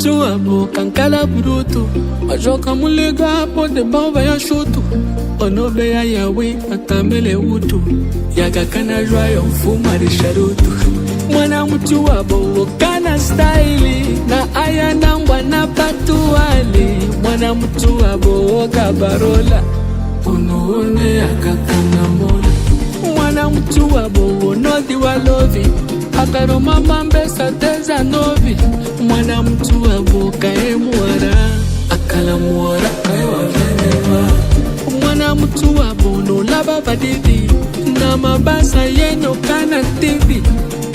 mtu abo kankala bruto majoka mulega po de bamba ya shoto onobe ya yawe atamele utu yakakana jwayo mfuma risharutu mwana mtu abo kana style na aya nangwa na patuale mwana mtu abo kabarola unuone yakakana mola mwana mtu abo nodi wa lovi akaroma mambesa teza novi mwana mtu abo kae muara akala muara kae wavenewa mwana mtu abo no laba badidi na mabasa yeno kana tivi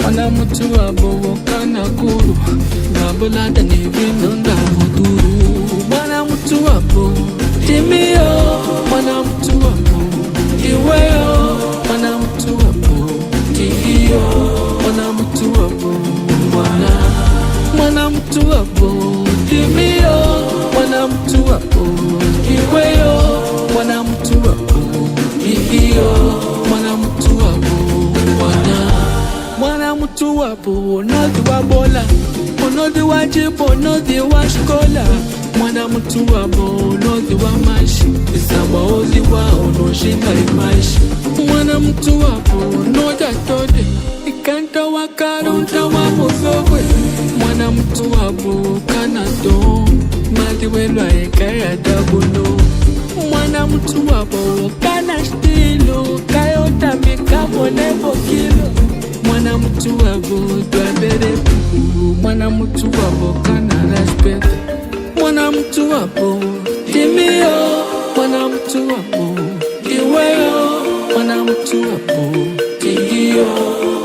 mwana mtu abo kana kuru na bulada ni vino na muduru mwana mtu abo timio mwana mtu abo iweyo mwana mtu abo kihiyo mwana mtu abo mwana mtu abo timio mwana mtu abo iweyo mwana mtu abo kihiyo mwana mtu abo mwana mtu abo nodi wa bola onodi wa jibo nodi wa shkola mwana mtu abo nodi wa mashi isama ozi wa onoshinda imashi mwana mtu abo noda tode ikanta wa karonta wa mozogwe mwana mtu abo kanato madi welwa ekaya dabuno mwana mtu abo kana stilo kayota mikamo nebo kilo mwana mtu abo dwabere mwana mtu abo kana respect mwana mtu abo timio mwana mtu abo iweyo mwana mtu abo kihiyo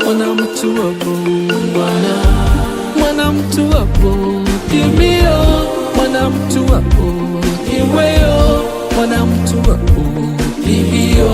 mwana mtu abo mwana mtu abo timio mwana mtu abo iweyo mwana mtu abo kihiyo